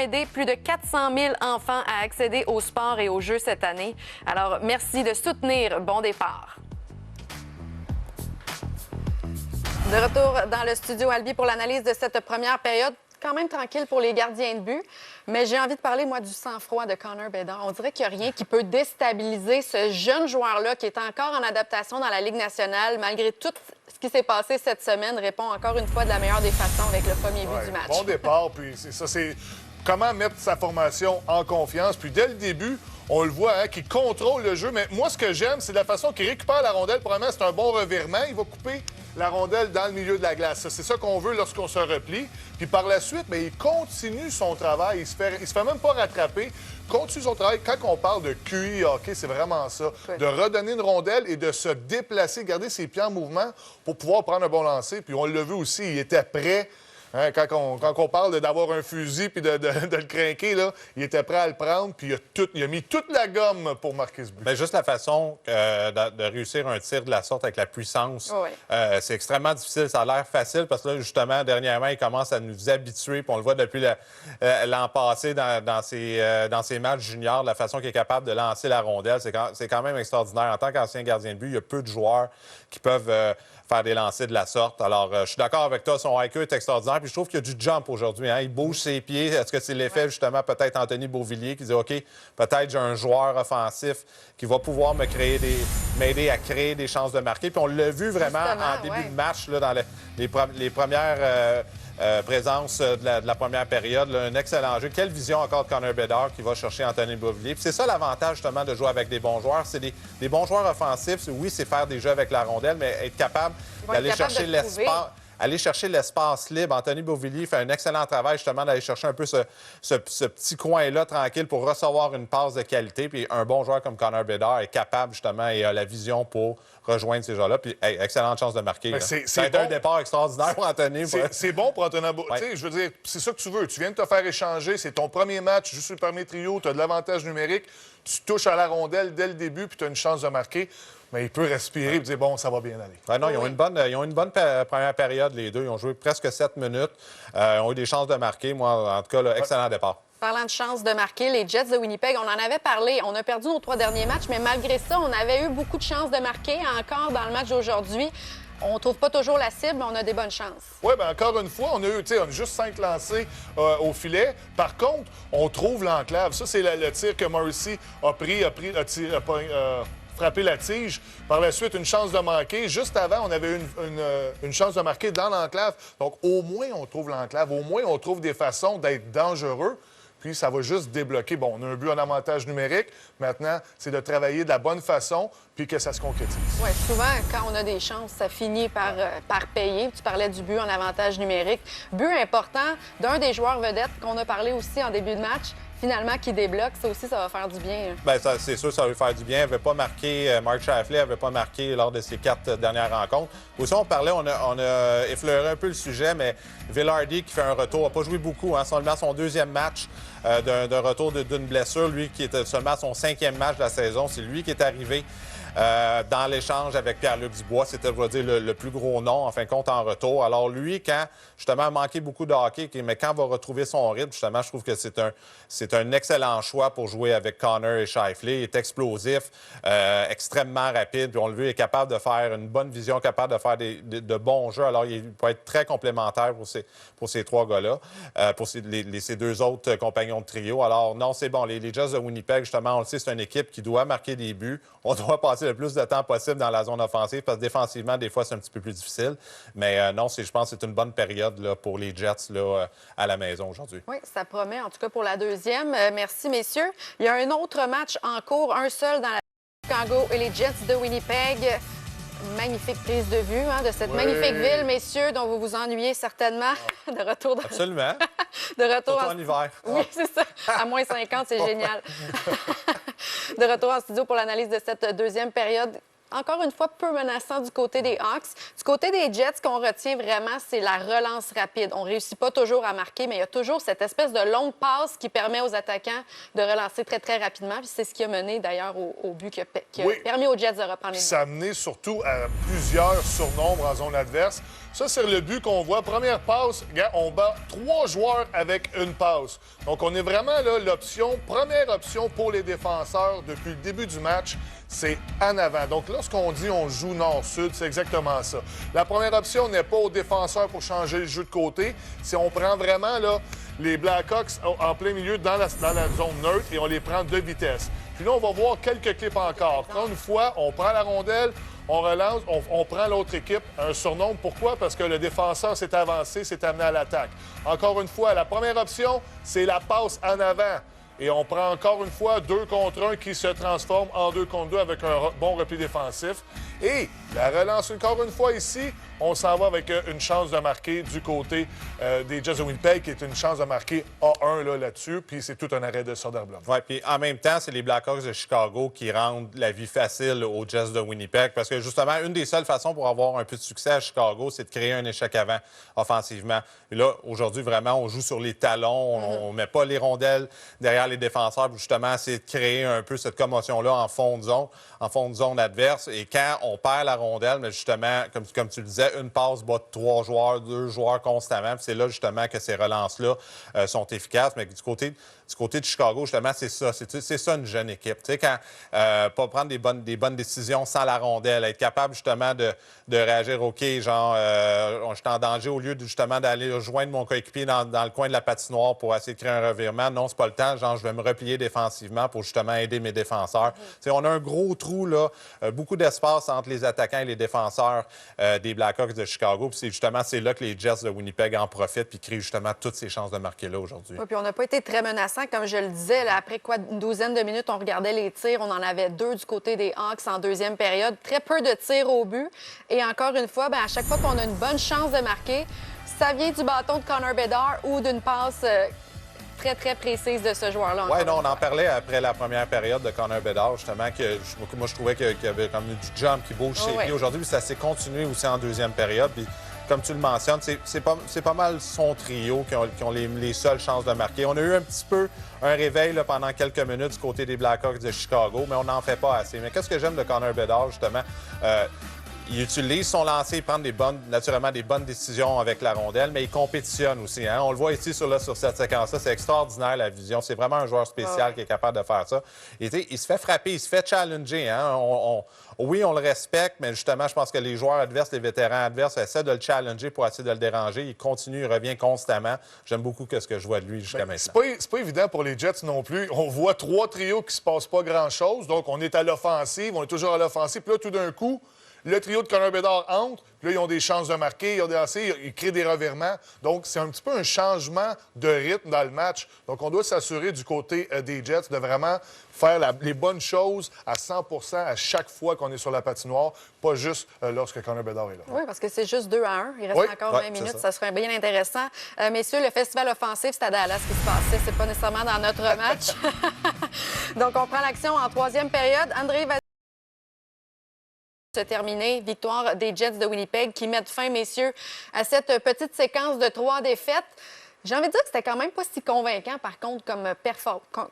aider plus de 400 000 enfants à accéder au sport et aux jeux cette année. Alors, merci de soutenir Bon Départ. De retour dans le studio Albi pour l'analyse de cette première période. Quand même tranquille pour les gardiens de but, mais j'ai envie de parler, moi, du sang-froid de Connor Bedard. On dirait qu'il n'y a rien qui peut déstabiliser ce jeune joueur-là qui est encore en adaptation dans la Ligue nationale, malgré tout ce qui s'est passé cette semaine, répond encore une fois de la meilleure des façons avec le premier but du match. Bon départ, puis c'est ça, c'est comment mettre sa formation en confiance. Puis dès le début, on le voit, hein, qu'il contrôle le jeu. Mais moi, ce que j'aime, c'est la façon qu'il récupère la rondelle. Probablement, c'est un bon revirement. Il va couper la rondelle dans le milieu de la glace. C'est ça qu'on veut lorsqu'on se replie. Puis par la suite, bien, il continue son travail. Il se fait même pas rattraper. Continue son travail. Quand on parle de QI hockey, c'est vraiment ça. Oui. De redonner une rondelle et de se déplacer, garder ses pieds en mouvement pour pouvoir prendre un bon lancer. Puis on l'a vu aussi, il était prêt. Hein, quand on parle d'avoir un fusil puis de le crinquer, là, il était prêt à le prendre, puis il a mis toute la gomme pour marquer ce but. Bien, juste la façon de réussir un tir de la sorte avec la puissance, c'est extrêmement difficile. Ça a l'air facile parce que là, justement, dernièrement, il commence à nous habituer, puis on le voit depuis l'an passé dans ses matchs juniors, la façon qu'il est capable de lancer la rondelle, c'est quand même extraordinaire. En tant qu'ancien gardien de but, il y a peu de joueurs qui peuvent faire des lancers de la sorte. Alors, je suis d'accord avec toi, son IQ est extraordinaire. Puis je trouve qu'il y a du jump aujourd'hui. Hein? Il bouge ses pieds. Est-ce que c'est l'effet, justement, peut-être Anthony Beauvillier qui dit, OK, peut-être j'ai un joueur offensif qui va pouvoir m'aider à créer des chances de marquer. Puis on l'a vu vraiment en début de match, là, dans les premières présence de la première période. Là, un excellent jeu. Quelle vision encore de Connor Bedard qui va chercher Anthony Beauvillier. Puis c'est ça l'avantage, justement, de jouer avec des bons joueurs. C'est des bons joueurs offensifs. Oui, c'est faire des jeux avec la rondelle, mais être capable d'aller chercher l'espace. Aller chercher l'espace libre. Anthony Beauvillier fait un excellent travail, justement, d'aller chercher un peu ce petit coin-là tranquille pour recevoir une passe de qualité. Puis un bon joueur comme Connor Bedard est capable, justement, et a la vision pour rejoindre ces gens-là. Puis, excellente chance de marquer. C'est bon. Un départ extraordinaire pour Anthony. C'est bon pour Anthony Beauvillier. Je veux dire, c'est ça que tu veux. Tu viens de te faire échanger. C'est ton premier match, juste sur le premier trio. Tu as de l'avantage numérique. Tu touches à la rondelle dès le début, puis tu as une chance de marquer. Mais il peut respirer et dire, bon, ça va bien aller. Ouais, non, ils ont une bonne première période, les deux. Ils ont joué presque 7 minutes. Ils ont eu des chances de marquer. Moi, en tout cas, là, excellent départ. Parlant de chances de marquer, les Jets de Winnipeg, on en avait parlé. On a perdu nos 3 derniers matchs, mais malgré ça, on avait eu beaucoup de chances de marquer encore dans le match d'aujourd'hui. On ne trouve pas toujours la cible, mais on a des bonnes chances. Oui, bien encore une fois, on a juste 5 lancés au filet. Par contre, on trouve l'enclave. Ça, c'est le tir que Morrissey a frappé la tige. Par la suite, une chance de manquer. Juste avant, on avait une chance de marquer dans l'enclave. Donc, au moins, on trouve l'enclave. Au moins, on trouve des façons d'être dangereux. Puis, ça va juste débloquer. Bon, on a un but en avantage numérique. Maintenant, c'est de travailler de la bonne façon puis que ça se concrétise. Oui, souvent, quand on a des chances, ça finit par payer. Tu parlais du but en avantage numérique. But important d'un des joueurs vedettes qu'on a parlé aussi en début de match, finalement, qui débloque. Ça aussi, ça va faire du bien. Bien, c'est sûr, ça va lui faire du bien. Elle n'avait pas marqué, Mark Scheifele n'avait pas marqué lors de ses 4 dernières rencontres. Aussi, on parlait, on a effleuré un peu le sujet, mais Vilardi qui fait un retour, n'a pas joué beaucoup. Hein, seulement son 2e match d'un retour d'une blessure. Lui qui était seulement son 5e match de la saison. C'est lui qui est arrivé dans l'échange avec Pierre-Luc Dubois. C'était, on va dire, le plus gros nom, en fin de compte, en retour. Alors lui, quand, justement, a manqué beaucoup de hockey, mais quand il va retrouver son rythme, justement, je trouve que c'est un excellent choix pour jouer avec Connor et Scheifele. Il est explosif, extrêmement rapide, puis on le veut, il est capable de faire une bonne vision, capable de faire de bons jeux. Alors, il peut être très complémentaire pour ces 3 gars-là, pour ces 2 autres compagnons de trio. Alors, non, c'est bon. Les Jets de Winnipeg, justement, on le sait, c'est une équipe qui doit marquer des buts. On doit passer le plus de temps possible dans la zone offensive parce que défensivement, des fois, c'est un petit peu plus difficile. Mais non, je pense que c'est une bonne période là, pour les Jets là, à la maison aujourd'hui. Oui, ça promet, en tout cas pour la deuxième. Merci, messieurs. Il y a un autre match en cours, un seul dans la Chicago et les Jets de Winnipeg. Magnifique prise de vue de cette magnifique ville, messieurs, dont vous vous ennuyez certainement. De retour dans... Absolument. De retour en hiver. Oui, c'est ça. À moins 50, c'est génial. De retour en studio pour l'analyse de cette deuxième période. Encore une fois, peu menaçant du côté des Hawks. Du côté des Jets, ce qu'on retient vraiment, c'est la relance rapide. On ne réussit pas toujours à marquer, mais il y a toujours cette espèce de longue passe qui permet aux attaquants de relancer très, très rapidement. Puis c'est ce qui a mené, d'ailleurs, au but qui a permis aux Jets de reprendre les buts. Ça a mené surtout à plusieurs surnombres en zone adverse. Ça, c'est le but qu'on voit. Première passe, on bat 3 joueurs avec une passe. Donc, on est vraiment là, première option pour les défenseurs depuis le début du match, c'est en avant. Donc, lorsqu'on dit on joue nord-sud, c'est exactement ça. La première option n'est pas aux défenseurs pour changer le jeu de côté. Si on prend vraiment là, les Blackhawks en plein milieu dans la zone neutre et on les prend de vitesse. Puis là, on va voir quelques clips encore. Quand une fois, on prend la rondelle, on relance, on prend l'autre équipe, un surnombre. Pourquoi? Parce que le défenseur s'est avancé, s'est amené à l'attaque. Encore une fois, la première option, c'est la passe en avant. Et on prend encore une fois 2 contre 1 qui se transforme en 2 contre 2 avec un bon repli défensif. Et la relance encore une fois ici, on s'en va avec une chance de marquer du côté des Jets de Winnipeg, qui est une chance de marquer A1 là-dessus. Puis c'est tout un arrêt de Soderblom. Oui, puis en même temps, c'est les Blackhawks de Chicago qui rendent la vie facile aux Jets de Winnipeg. Parce que justement, une des seules façons pour avoir un peu de succès à Chicago, c'est de créer un échec avant offensivement. Et là, aujourd'hui, vraiment, on joue sur les talons. On ne met pas les rondelles derrière les défenseurs pour justement essayer de créer un peu cette commotion-là en fond de zone adverse. Et quand on perd la rondelle, mais justement, comme tu le disais, une passe bat 3 joueurs, 2 joueurs constamment. Puis c'est là justement que ces relances-là sont efficaces. Mais du côté de Chicago, justement, c'est ça. C'est ça une jeune équipe. Tu sais, quand pas prendre des bonnes décisions sans la rondelle, être capable justement de réagir, OK, genre, je suis en danger au lieu justement d'aller rejoindre mon coéquipier dans le coin de la patinoire pour essayer de créer un revirement. Non, c'est pas le temps. Genre, je vais me replier défensivement pour justement aider mes défenseurs. Tu sais, on a un gros trou, là, beaucoup d'espace entre les attaquants et les défenseurs des Blackhawks de Chicago. Puis c'est là que les Jets de Winnipeg en profitent puis créent justement toutes ces chances de marquer là aujourd'hui. Oui, puis on n'a pas été très menaçant, comme je le disais. Là, après une douzaine de minutes, on regardait les tirs. On en avait 2 du côté des Hawks en deuxième période. Très peu de tirs au but. Et encore une fois, à chaque fois qu'on a une bonne chance de marquer, ça vient du bâton de Connor Bedard ou d'une passe très, très précise de ce joueur-là. Oui, non, on en parlait après la première période de Connor Bedard, justement, que moi, je trouvais qu'il y avait comme du jump qui bouge chez lui aujourd'hui, puis ça s'est continué aussi en deuxième période. Puis, comme tu le mentionnes, c'est pas mal son trio qui ont les seules chances de marquer. On a eu un petit peu un réveil là, pendant quelques minutes du côté des Blackhawks de Chicago, mais on n'en fait pas assez. Mais qu'est-ce que j'aime de Connor Bedard, justement? Il utilise son lancer, il prend naturellement des bonnes décisions avec la rondelle, mais il compétitionne aussi. Hein? On le voit ici sur cette séquence-là. C'est extraordinaire, la vision. C'est vraiment un joueur spécial qui est capable de faire ça. Et, il se fait frapper, il se fait challenger. Hein? Oui, on le respecte, mais justement, je pense que les joueurs adverses, les vétérans adverses, essaient de le challenger pour essayer de le déranger. Il continue, il revient constamment. J'aime beaucoup ce que je vois de lui jusqu'à maintenant. C'est pas évident pour les Jets non plus. On voit 3 trios qui se passent pas grand-chose. Donc, on est à l'offensive, on est toujours à l'offensive. Puis là, tout d'un coup, le trio de Connor Bedard entre, puis là, ils ont des chances de marquer, ils créent des revirements. Donc, c'est un petit peu un changement de rythme dans le match. Donc, on doit s'assurer du côté des Jets de vraiment faire les bonnes choses à 100 % à chaque fois qu'on est sur la patinoire, pas juste lorsque Connor Bedard est là. Oui, parce que c'est juste 2-1. Il reste encore 20 minutes. Ça serait bien intéressant. Messieurs, le festival offensif, c'est à Dallas qui se passait. C'est pas nécessairement dans notre match. Donc, on prend l'action en 3e période. André se terminer. Victoire des Jets de Winnipeg qui mettent fin, messieurs, à cette petite séquence de 3 défaites. J'ai envie de dire que c'était quand même pas si convaincant, par contre,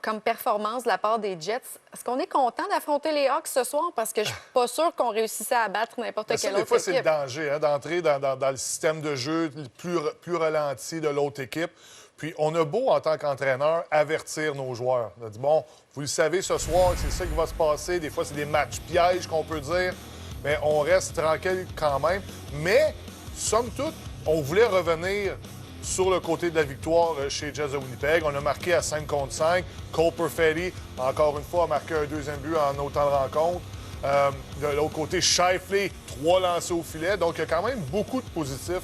comme performance de la part des Jets. Est-ce qu'on est content d'affronter les Hawks ce soir? Parce que je suis pas sûre qu'on réussissait à battre n'importe quelle autre équipe. Des fois, c'est le danger d'entrer dans le système de jeu plus ralenti de l'autre équipe. Puis, on a beau, en tant qu'entraîneur, avertir nos joueurs. On a dit, bon, vous le savez, ce soir, c'est ça qui va se passer. Des fois, c'est des matchs pièges qu'on peut dire. Mais on reste tranquille quand même. Mais, somme toute, on voulait revenir sur le côté de la victoire chez Jets de Winnipeg. On a marqué à 5 contre 5. Cole Perfetti, encore une fois, a marqué un 2e but en autant de rencontres. De l'autre côté, Scheifele, 3 lancés au filet. Donc, il y a quand même beaucoup de positifs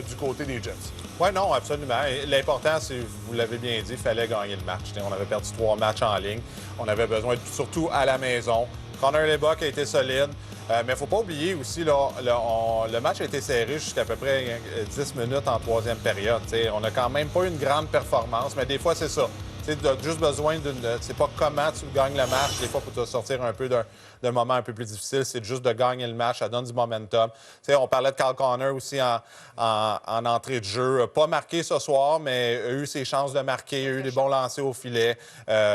du côté des Jets. Oui, non, absolument. L'important, c'est, vous l'avez bien dit, il fallait gagner le match. On avait perdu 3 matchs en ligne. On avait besoin, surtout à la maison. Connor Lebock a été solide. Mais il ne faut pas oublier aussi, le match a été serré jusqu'à peu près 10 minutes en 3e période. T'sais. On n'a quand même pas eu une grande performance, mais des fois, c'est ça. Tu as juste besoin c'est pas comment tu gagnes le match. Des fois, pour te sortir un peu d'un moment un peu plus difficile, c'est juste de gagner le match. Ça donne du momentum. Tu sais, on parlait de Kyle Connor aussi en entrée de jeu. Pas marqué ce soir, mais a eu ses chances de marquer. A eu des bons lancers au filet.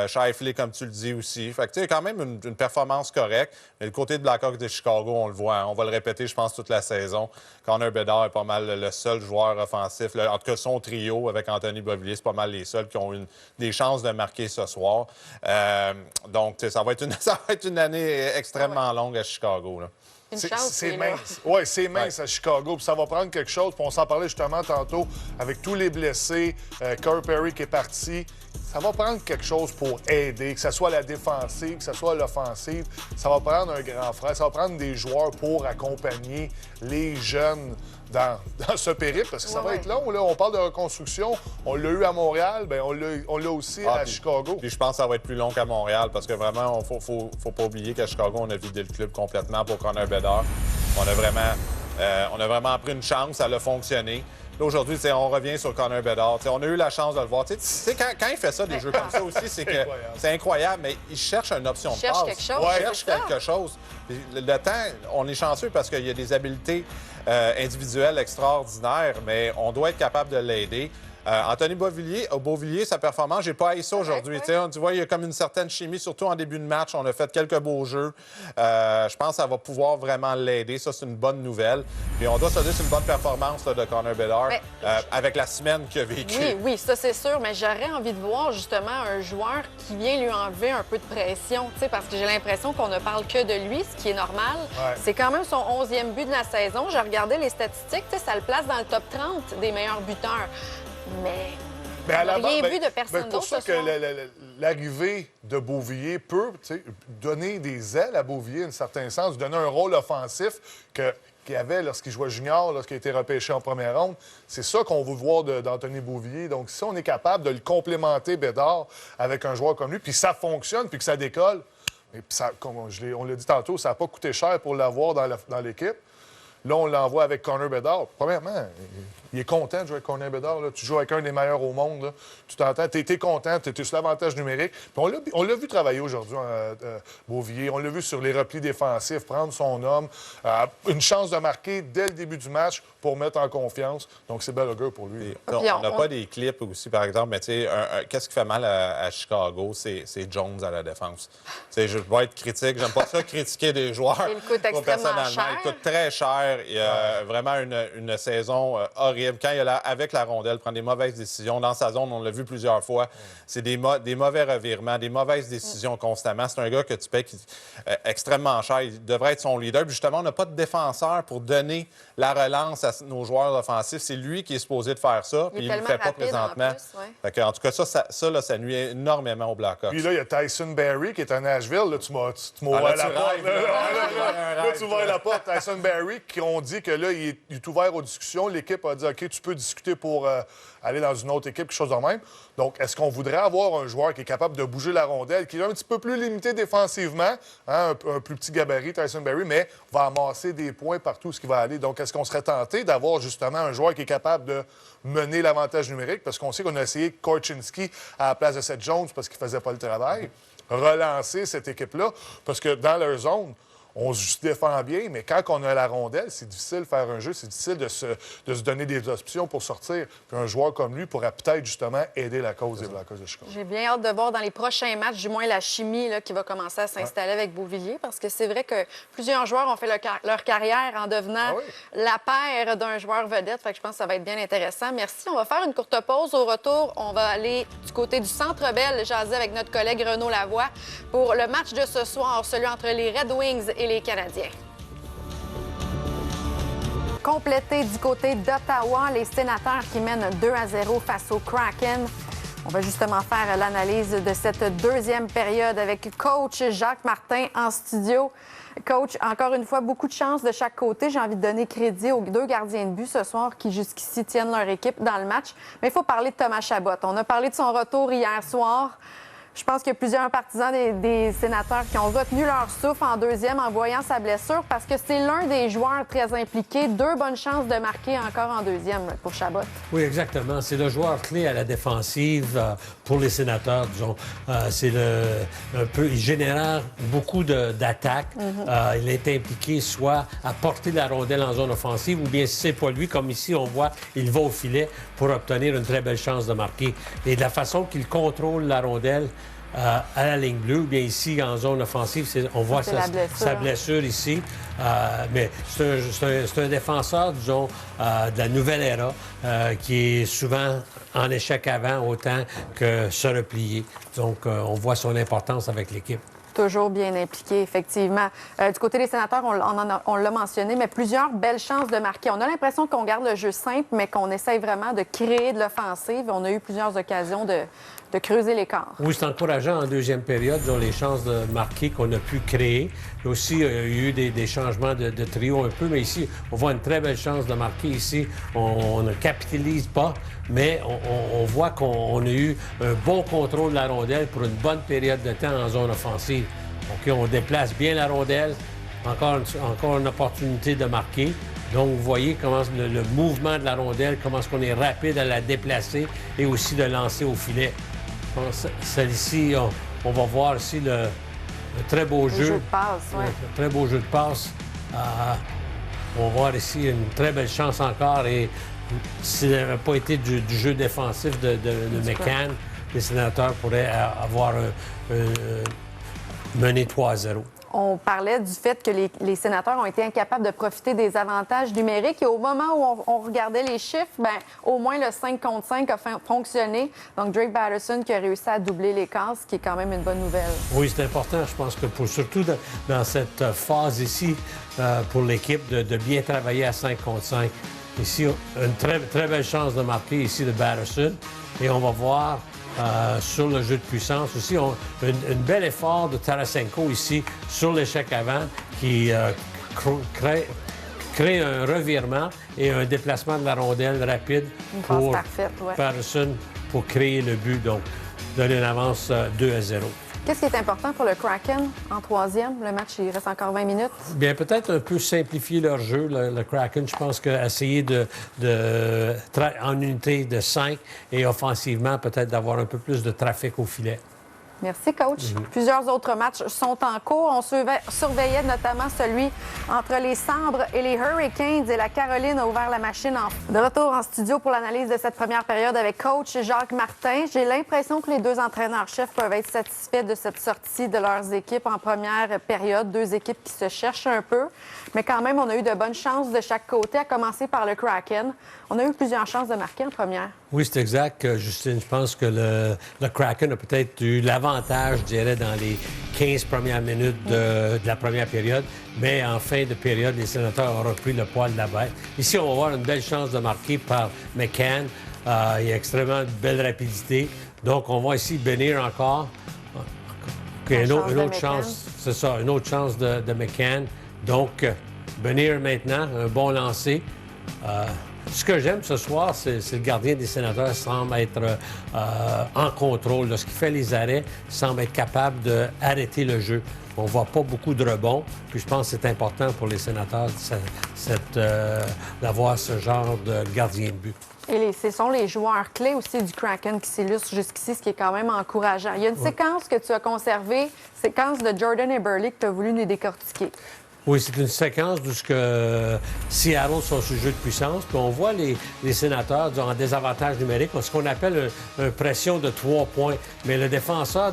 Shifley, comme tu le dis aussi. Fait que tu sais, quand même une performance correcte. Mais le côté de Blackhawks de Chicago, on le voit. Hein. On va le répéter, je pense, toute la saison. Connor Bedard est pas mal le seul joueur offensif. En tout cas, son trio avec Anthony Beauvillier, c'est pas mal les seuls qui ont des chances de marquer ce soir. Donc, ça va être une année extrêmement longue à Chicago. Là. C'est mince. Oui, c'est mince à Chicago. Puis ça va prendre quelque chose. Puis on s'en parlait justement tantôt avec tous les blessés. Corey Perry qui est parti. Ça va prendre quelque chose pour aider, que ce soit la défensive, que ce soit l'offensive. Ça va prendre un grand frère. Ça va prendre des joueurs pour accompagner les jeunes dans ce périple, parce que ça va être long. Là. On parle de reconstruction. On l'a eu à Montréal, bien, on l'a aussi à Chicago. Puis je pense que ça va être plus long qu'à Montréal, parce que vraiment, il faut pas oublier qu'à Chicago, on a vidé le club complètement pour Connor Bedard. On a vraiment pris une chance, ça a fonctionné. Là, aujourd'hui, on revient sur Connor Bedard. On a eu la chance de le voir. Quand il fait ça, des jeux comme ça aussi, c'est incroyable, mais il cherche une option de passe. Il cherche quelque chose. Puis le temps, on est chanceux parce qu'il y a des habiletés individuelles extraordinaires, mais on doit être capable de l'aider. Anthony Beauvillier, sa performance, j'ai pas haï ça aujourd'hui. Tu vois, il y a comme une certaine chimie, surtout en début de match. On a fait quelques beaux jeux. Je pense que ça va pouvoir vraiment l'aider. Ça, c'est une bonne nouvelle. Puis on doit se dire que c'est une bonne performance là, de Connor Bedard avec la semaine qu'il a vécue. Oui, ça, c'est sûr. Mais j'aurais envie de voir justement un joueur qui vient lui enlever un peu de pression. Parce que j'ai l'impression qu'on ne parle que de lui, ce qui est normal. Ouais. C'est quand même son 11e but de la saison. J'ai regardé les statistiques. Ça le place dans le top 30 des meilleurs buteurs. Mais on n'a rien vu de personne d'autre. C'est pour ça que l'arrivée de Beauvillier peut donner des ailes à Beauvillier, en un certain sens, donner un rôle offensif qu'il avait lorsqu'il jouait junior, lorsqu'il a été repêché en première ronde. C'est ça qu'on veut voir d'Anthony Beauvillier. Donc, si on est capable de le complémenter, Bedard, avec un joueur comme lui, puis ça fonctionne, puis que ça décolle, et puis ça, comme on l'a dit tantôt, ça n'a pas coûté cher pour l'avoir dans l'équipe. Là, on l'envoie avec Connor Bedard. Premièrement, il est content de jouer avec Connor Bedard. Là. Tu joues avec un des meilleurs au monde. Là. Tu t'entends, tu es content, tu es sur l'avantage numérique. Puis on l'a vu travailler aujourd'hui, Beauvillier. On l'a vu sur les replis défensifs, prendre son homme. Une chance de marquer dès le début du match pour mettre en confiance. Donc, c'est Gallagher pour lui. On n'a pas des clips aussi, par exemple, mais tu sais, qu'est-ce qui fait mal à Chicago? C'est Jones à la défense. Je vais être critique. J'aime pas ça critiquer des joueurs. Il coûte extrêmement cher. Il coûte très cher. Il y a vraiment une saison horrible. Quand il est là avec la rondelle, prend des mauvaises décisions. Dans sa zone, on l'a vu plusieurs fois. C'est des mauvais revirements, des mauvaises décisions constamment. C'est un gars que tu payes extrêmement cher. Il devrait être son leader. Puis justement, on n'a pas de défenseur pour donner la relance à nos joueurs offensifs. C'est lui qui est supposé de faire ça. Puis il ne le fait pas présentement. En tout cas, ça nuit énormément au Blackhawks. Puis là, il y a Tyson Barrie qui est à Nashville. Là, tu m'as ouvert la porte. Là, tu ouvres la porte. Tyson Barrie, qui ont dit que là, il est ouvert aux discussions. L'équipe a dit OK, tu peux discuter pour aller dans une autre équipe, quelque chose de même. Donc, est-ce qu'on voudrait avoir un joueur qui est capable de bouger la rondelle, qui est un petit peu plus limité défensivement, hein, un plus petit gabarit, Tyson Barrie, mais va amasser des points partout où il va aller. Donc, est-ce qu'on serait tenté d'avoir justement un joueur qui est capable de mener l'avantage numérique? Parce qu'on sait qu'on a essayé Korchinski à la place de Seth Jones parce qu'il ne faisait pas le travail. Relancer cette équipe-là, parce que dans leur zone, on se défend bien, mais quand on a la rondelle, c'est difficile de faire un jeu, c'est difficile de se donner des options pour sortir. Puis un joueur comme lui pourrait peut-être justement aider la cause des Blackhawks de Chicago. J'ai bien hâte de voir dans les prochains matchs, du moins la chimie là, qui va commencer à s'installer avec Beauvillier, parce que c'est vrai que plusieurs joueurs ont fait leur carrière en devenant la paire d'un joueur vedette. Fait que je pense que ça va être bien intéressant. Merci. On va faire une courte pause. Au retour, on va aller du côté du Centre Bell, jaser avec notre collègue Renaud Lavoie pour le match de ce soir, celui entre les Red Wings et les Canadiens. Complété du côté d'Ottawa, les Sénateurs qui mènent 2-0 face au Kraken. On va justement faire l'analyse de cette deuxième période avec coach Jacques Martin en studio. Coach, encore une fois, beaucoup de chance de chaque côté. J'ai envie de donner crédit aux deux gardiens de but ce soir qui, jusqu'ici, tiennent leur équipe dans le match. Mais il faut parler de Thomas Chabot. On a parlé de son retour hier soir. Je pense qu'il y a plusieurs partisans des Sénateurs qui ont retenu leur souffle en deuxième en voyant sa blessure parce que c'est l'un des joueurs très impliqués. 2 bonnes chances de marquer encore en deuxième pour Chabot. Oui, exactement. C'est le joueur clé à la défensive pour les Sénateurs, disons. Il génère beaucoup d'attaques. Il est impliqué soit à porter la rondelle en zone offensive ou bien si c'est pas lui, comme ici, on voit, il va au filet pour obtenir une très belle chance de marquer. Et de la façon qu'il contrôle la rondelle à la ligne bleue, ou bien ici, en zone offensive, on voit sa blessure ici. Mais c'est un défenseur, disons, de la nouvelle ère, qui est souvent en échec avant autant que se replier. Donc, on voit son importance avec l'équipe. Toujours bien impliqué, effectivement. Du côté des Sénateurs, on l'a mentionné, mais plusieurs belles chances de marquer. On a l'impression qu'on garde le jeu simple, mais qu'on essaye vraiment de créer de l'offensive. On a eu plusieurs occasions de creuser l'écart. Oui, c'est encourageant en deuxième période, disons, les chances de marquer qu'on a pu créer. Et aussi, il y a eu des changements de trio un peu, mais ici, on voit une très belle chance de marquer ici. On ne capitalise pas, mais on voit qu'on a eu un bon contrôle de la rondelle pour une bonne période de temps en zone offensive. OK, on déplace bien la rondelle. Encore une opportunité de marquer. Donc, vous voyez comment le mouvement de la rondelle, comment est-ce qu'on est rapide à la déplacer et aussi de lancer au filet. Celle-ci, on va voir ici le très beau jeu. Le jeu de passe, oui. Un très beau jeu de passe. On va voir ici une très belle chance encore. Et s'il n'avait pas été du jeu défensif de McCann, les Sénateurs pourraient avoir mené 3-0. On parlait du fait que les Sénateurs ont été incapables de profiter des avantages numériques. Et au moment où on regardait les chiffres, bien, au moins le 5 contre 5 a fonctionné. Donc, Drake Batherson qui a réussi à doubler l'écart, ce qui est quand même une bonne nouvelle. Oui, c'est important. Je pense que surtout dans cette phase ici, pour l'équipe, de bien travailler à 5 contre 5. Ici, une très, très belle chance de marquer ici de Batherson. Et on va voir... sur le jeu de puissance aussi. Un bel effort de Tarasenko ici sur l'échec avant qui crée un revirement et un déplacement de la rondelle rapide pour Patterson pour créer le but, donc donner une avance 2-0. Qu'est-ce qui est important pour le Kraken en troisième? Le match, il reste encore 20 minutes. Bien, peut-être un peu simplifier leur jeu, le Kraken. Je pense qu'essayer en unité de 5 et offensivement, peut-être d'avoir un peu plus de trafic au filet. Merci, coach. Plusieurs autres matchs sont en cours. On surveillait notamment celui entre les Sabres et les Hurricanes. Et la Caroline a ouvert la machine. De retour en studio pour l'analyse de cette première période avec coach Jacques Martin. J'ai l'impression que les 2 entraîneurs-chefs peuvent être satisfaits de cette sortie de leurs équipes en première période. 2 équipes qui se cherchent un peu. Mais quand même, on a eu de bonnes chances de chaque côté, à commencer par le Kraken. On a eu plusieurs chances de marquer en première. Oui, c'est exact, Justine. Je pense que le Kraken a peut-être eu l'avantage, je dirais, dans les 15 premières minutes de la première période. Mais en fin de période, les Sénateurs ont repris le poil de la bête. Ici, on va voir une belle chance de marquer par McCann. Il y a extrêmement de belle rapidité. Donc, on voit ici Benir encore. Une autre chance, c'est ça, une autre chance de McCann. Donc, Benir maintenant, un bon lancer. Ce que j'aime ce soir, c'est le gardien des Sénateurs semble être en contrôle. Lorsqu'il fait les arrêts, il semble être capable d'arrêter le jeu. On ne voit pas beaucoup de rebonds. Puis je pense que c'est important pour les Sénateurs d'avoir ce genre de gardien de but. Et ce sont les joueurs clés aussi du Kraken qui s'illustrent jusqu'ici, ce qui est quand même encourageant. Il y a une séquence que tu as conservée, séquence de Jordan Eberle que tu as voulu nous décortiquer. Oui, c'est une séquence d'où Seattle sont sur jeu de puissance. Puis on voit les Sénateurs en désavantage numérique, ce qu'on appelle une pression de 3 points. Mais le défenseur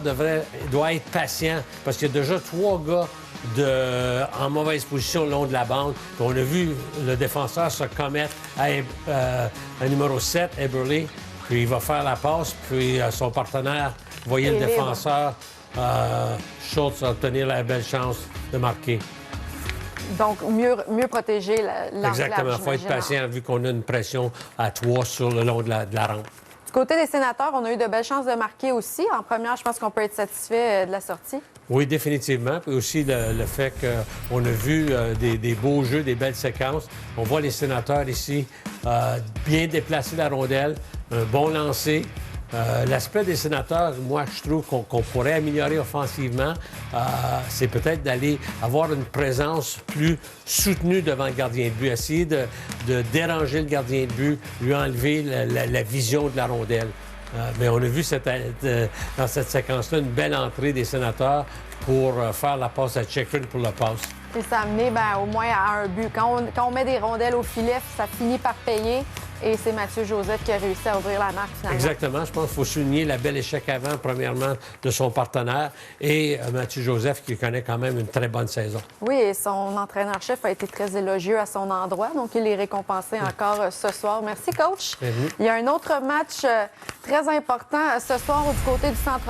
doit être patient parce qu'il y a déjà 3 gars en mauvaise position le long de la bande. Puis on a vu le défenseur se commettre à numéro 7, Eberle. Puis il va faire la passe. Puis son partenaire, vous voyez le défenseur, Schultz, va obtenir la belle chance de marquer. Donc, mieux protéger l'enveloppe. Exactement. Il faut être patient vu qu'on a une pression à 3 sur le long de la rampe. Du côté des Sénateurs, on a eu de belles chances de marquer aussi. En première, je pense qu'on peut être satisfait de la sortie. Oui, définitivement. Puis aussi le fait qu'on a vu des beaux jeux, des belles séquences. On voit les Sénateurs ici bien déplacer la rondelle, un bon lancer. L'aspect des Sénateurs, moi, je trouve qu'on pourrait améliorer offensivement. C'est peut-être d'aller avoir une présence plus soutenue devant le gardien de but, essayer de déranger le gardien de but, lui enlever la vision de la rondelle. Mais on a vu dans cette séquence-là une belle entrée des Sénateurs pour faire la passe à Chychrun pour le passe. Et ça a amené au moins à un but. Quand on met des rondelles au filet, ça finit par payer. Et c'est Mathieu Joseph qui a réussi à ouvrir la marque finalement. Exactement. Je pense qu'il faut souligner la belle échec avant, premièrement, de son partenaire. Et Mathieu Joseph qui connaît quand même une très bonne saison. Oui, et son entraîneur-chef a été très élogieux à son endroit. Donc, il est récompensé encore ce soir. Merci, coach. Bienvenue. Il y a un autre match très important ce soir du côté du Centre